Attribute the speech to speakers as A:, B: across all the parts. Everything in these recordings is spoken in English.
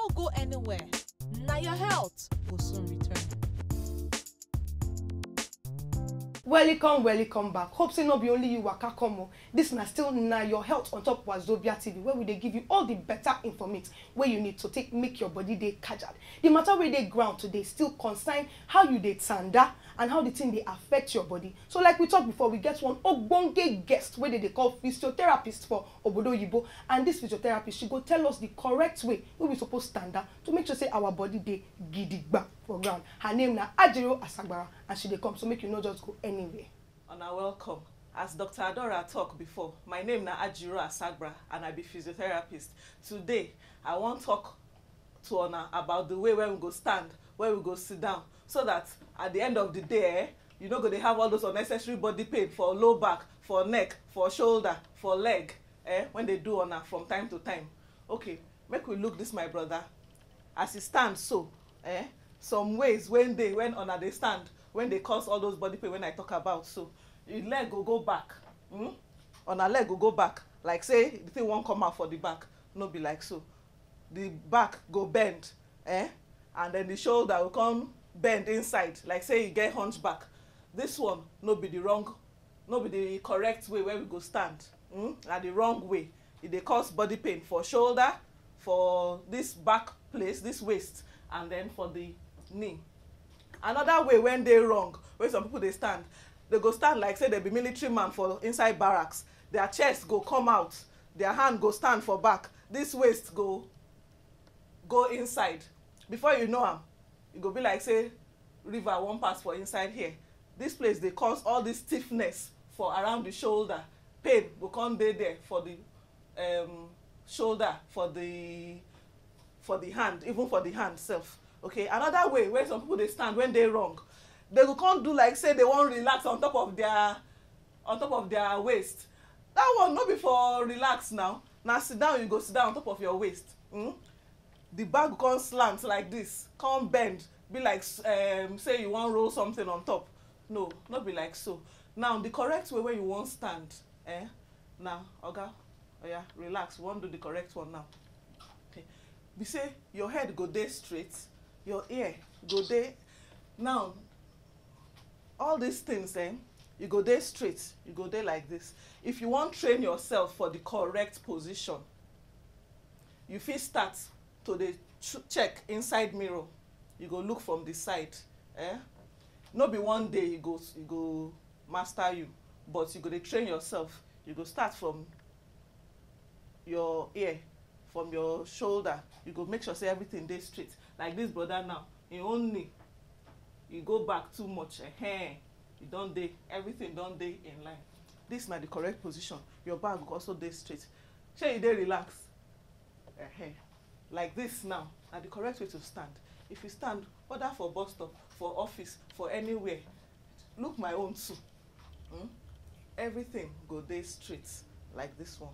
A: No go anywhere. Now your health will soon return.
B: Welcome back. Hope say no be only you waka come o. This na still na your health on top Wazobia TV, where we dey give you all the better informate where you need to take make your body dey kajad. The matter where dey ground today still concern how you dey tanda and how the thing dey affect your body. So like we talked before, we get one ogbonge guest where they call physiotherapist for Obodo Yibo, and this physiotherapist, she go tell us the correct way wey we suppose tanda to make sure say our body dey gidigba for ground. Her name na Ajiro Asagbara, and she dey come, so make you no just go anywhere.
C: Una welcome. As Dr. Adora talked before, my name na Ajiro Asagbara and I be physiotherapist. Today, I wan talk to una about the way where we go stand, where we go sit down, so that at the end of the day, you no go dey have all those unnecessary body pain for low back, for neck, for shoulder, for leg, when they do una from time to time. Okay, make we look this my brother. As he stand so, some ways when una dey stand, when they cause all those body pain when I talk about, so your leg go back, una leg go back, like say the thing won't come out for the back, no be like so. The back go bend, and then the shoulder will come bend inside, like say you get hunchback. This one no be the correct way where we go stand, na the wrong way. It dey cause body pain for shoulder, for this back place, this waist, and then for the knee. Another way when they wrong, where some people they stand, they go stand like say they be military man for inside barracks. Their chest go come out, their hand go stand for back, this waist go inside. Before you know am, it go be like say river won't pass for inside here. This place they cause all this stiffness for around the shoulder. Pain go come there for the shoulder, for the hand, even for the hand self. Okay, another way where some people they stand when they wrong, they go come do like say they want relax on top of their waist. That one no be for relax now. Now sit down, you go sit down on top of your waist. The back go come slant like this, come bend, be like say you want roll something on top. No, not be like so. Now the correct way where you want stand, now oga, yeah, relax. We want do the correct one now. Okay, we say your head go dey straight, your ear go dey. Now all these things, you go dey straight, you go dey like this. If you want train yourself for the correct position, you fit start to dey check inside mirror. You go look from the side. No be one day you go master you, but you go dey train yourself. You go start from your ear, from your shoulder. You go make sure say everything dey straight. Like this brother now, him own knee, you go back too much, you don dey, everything don dey in line. This na the correct position. Your back go also dey straight. Shey you dey relax, like this now na the correct way to stand. If you stand, whether for bus stop, for office, for anywhere, look my own too. Everything go dey straight like this one.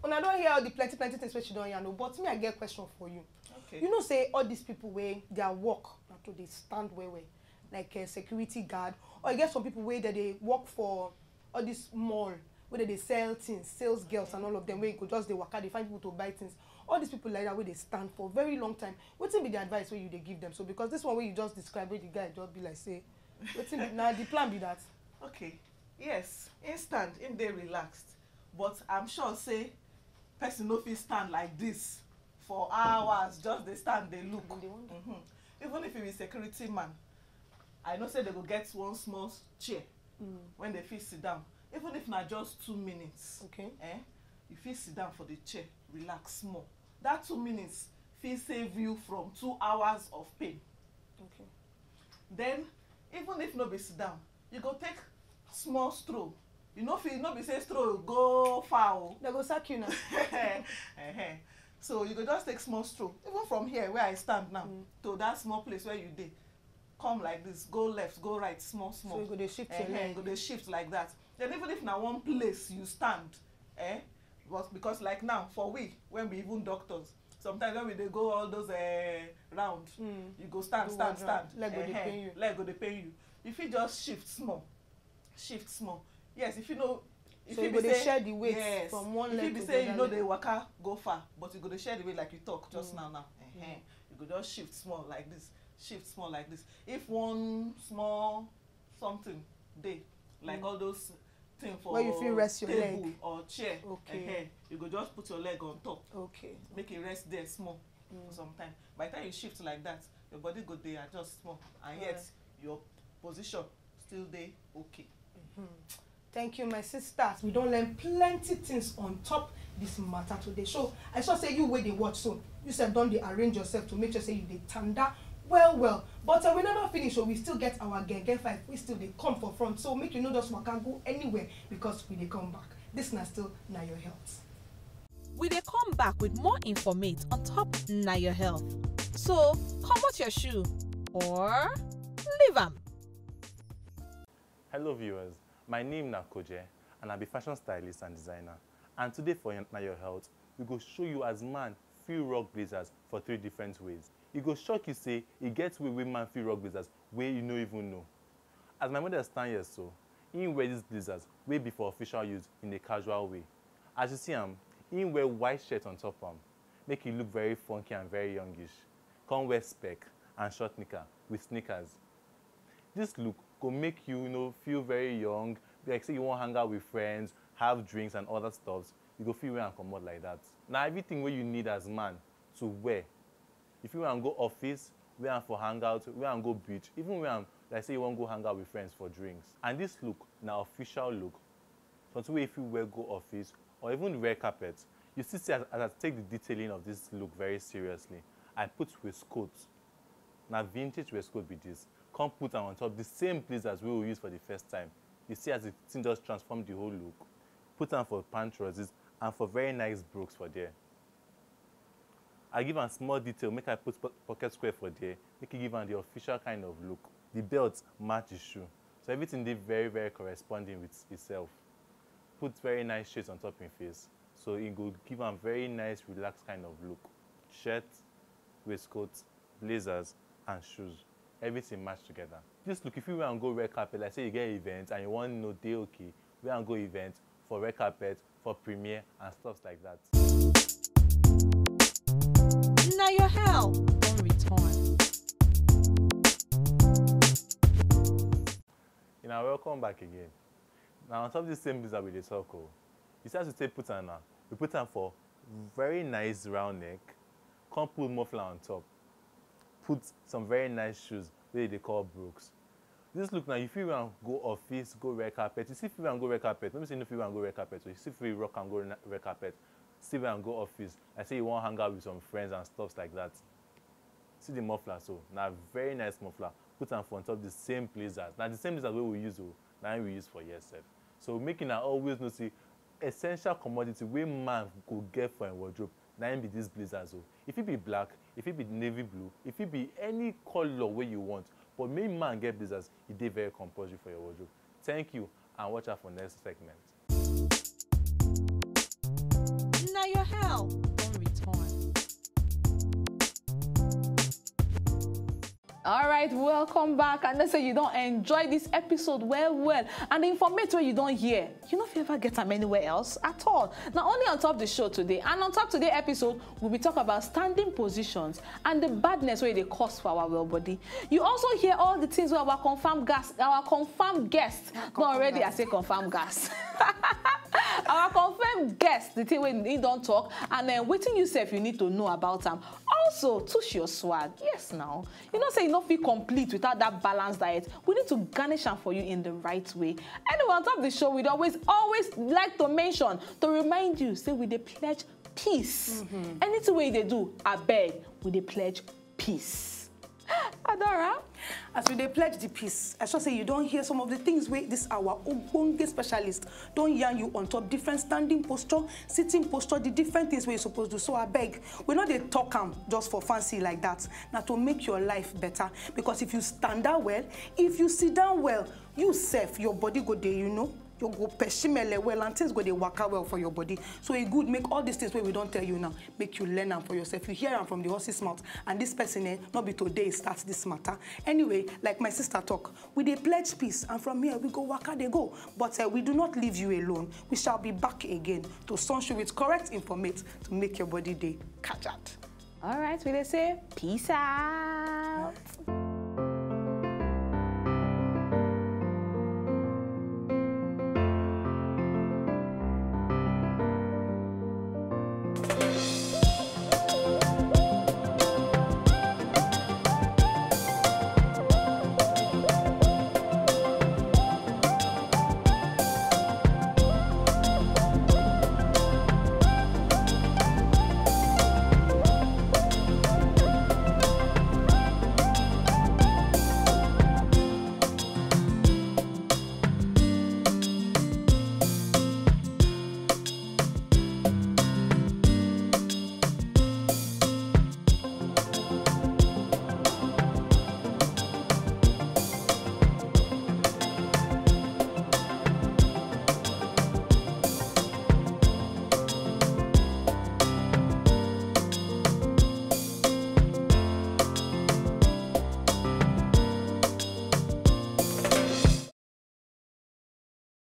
B: Una don hear all the plenty things wey she don yarn, but me I get question for you.
C: Okay.
B: You know say all these people wey their work na to dey stand well, like a security guard, or I get some people wey they work for all this mall where they sell things, sales girls and all of them, where you go just dey waka, they find people to buy things. All these people like that where they stand for a very long time. Wetin be the advice where you dey give them? So because this one where you just describe where the guy just be like say, wetin be now the plan be that?
C: Okay, yes, in stand, in dey relaxed, but I'm sure say person no fit stand like this for hours, just dey stand dey look. Even if you be security man, I know say they go get one small chair when they fit sit down. Even if na just 2 minutes,
B: Okay.
C: You fit sit down for the chair, relax small. That 2 minutes fit save you from 2 hours of pain.
B: Okay.
C: Then even if no be sit down, you go take small stroll. You no be say stroll go far.
B: They go sack you now.
C: So you go just take small stroll, even from here where I stand now to that small place where you dey. Come like this, go left, go right, small.
B: So you go dey shift your leg.
C: Go dey shift like that. Then even if na one place you stand, but because like now for we when we even doctors, sometimes when we dey go all those round, you go stand.
B: Leg go dey pain you.
C: Leg go dey pain you. You fit just shift small. Yes, if you know
B: So you go dey share the weight from one leg to the other.
C: If you be say you know the waka go far, but you go dey share the weight like you talk just now. You go just shift small like this, shift small like this. If one small something dey, like all those things for
B: where you feel rest your
C: table
B: leg
C: or chair, you go just put your leg on top. Make it rest there small for some time. By the time you shift like that, your body go dey adjust small, and yet your position still dey okay.
B: Thank you, my sisters. We don learn plenty things on top this matter today. So I saw say you wey dey watch, so you sef don dey arrange yourself to make sure say you dey tanda well. But we never finish, so we still get our gang 5. We still dey come for front. So make you no just waka go anywhere, because we dey come back. This na still na your health.
A: We dey come back with more informate on top na your health. So comot your shoe or leave am.
D: Hello viewers, my name na Koje and I be fashion stylist and designer. And today for Na Your Health, we go show you as man fit rock blazers for 3 different ways. E go shock you say e get way wey man fit rock blazers wey you no even know. As my mother stand here so, he wear these blazers wey be for official use in a casual way. As you see am, he wear white shirt on top am, make e look very funky and very youngish. Come wear spec and short knicker with sneakers. This look go make you, feel very young, like say you wan hang out with friends, have drinks and other stuff. You go feel wear and comot like that. Now everything wey you need as man to wear. If you wan go office, wear am for hangout, wear am go beach, even wear am like say you wan go hang out with friends for drinks. And this look na official look. Something wey if you wear go office or even red carpet, you still see as I take the detailing of this look very seriously. I put waistcoat. Na vintage waistcoat be this. Come put am on top the same blazers wey we use for the first time. You see as the thing just transform the whole look. Put am for pant trousers and for very nice brooks for there. I give am small detail, make I put pocket square for there, make e give am the official kind of look. The belt match the shoe, so everything dey very corresponding with itself. Put very nice shades on top in face, so e go give am very nice relaxed kind of look. Shirt, waistcoat, blazers and shoes, everything match together. This look, if you wear and go red carpet, like say you get event and you want to know dey okay, wear and go event for red carpet, for premiere and stuff like that.
A: Na your health don return.
D: Welcome back again. Now on top of the same blazer we dey talk, you see as we take put am now, we put am for very nice round neck, come put muffler on top, put some very nice shoes wey they call brooks. This look now, if you want to go office, go red carpet, you see if you want to go red carpet, let me say if you want to go red carpet, so you see if you rock and go red carpet, see when go office, I say you want to hang out with some friends and stuff like that. See the muffler, so now very nice muffler, put them on top the same blazers. Now the same blazers wey we use, now we use for yourself. So making I always know see essential commodity wey man go get for him wardrobe. Now be these blazers. If it be black, if it be navy blue, if it be any color wey you want, but make man get blazers, it dey very compulsory for your wardrobe. Thank you and watch out for next segment.
A: Na your health don return.
E: All right, welcome back. And let's say you don't enjoy this episode well. And the information you don't hear, you know if you ever get them anywhere else at all. Now, only on top of the show today. And on top of today's episode, we'll be talking about standing positions and the badness where they cause for our well body. You also hear all the things where our confirmed guest, not already I say confirmed guest. Our confirmed guest, the thing when they don't talk, and then waiting yourself, you need to know about them. Also, touch your swag. Yes, now. You know, say you not feel complete without that balanced diet. We need to garnish them for you in the right way. Anyway, on top of the show, we'd always like to mention, to remind you, say we dey pledge peace. Anything way they do, I beg, we dey pledge peace. Adora,
B: as we dey pledge the peace, I should say you don't hear some of the things where this our ogbonge specialist don't yarn you on top different standing posture, sitting posture, the different things where you're supposed to do. So I beg, we not dey talk just for fancy like that. Now to make your life better, because if you stand out well, if you sit down well, you self, your body go there, you know. you go peshimele well and things go dey waka well for your body. So it good make all these things wey we don't tell you now, make you learn them for yourself. You hear them from the horse's mouth, and this person not be today starts this matter. Anyway, like my sister talk, we dey pledge peace, and from here we go waka dey go. But we do not leave you alone. We shall be back again to sunshine with correct informate to make your body day catch out.
E: All right, we dey say peace out.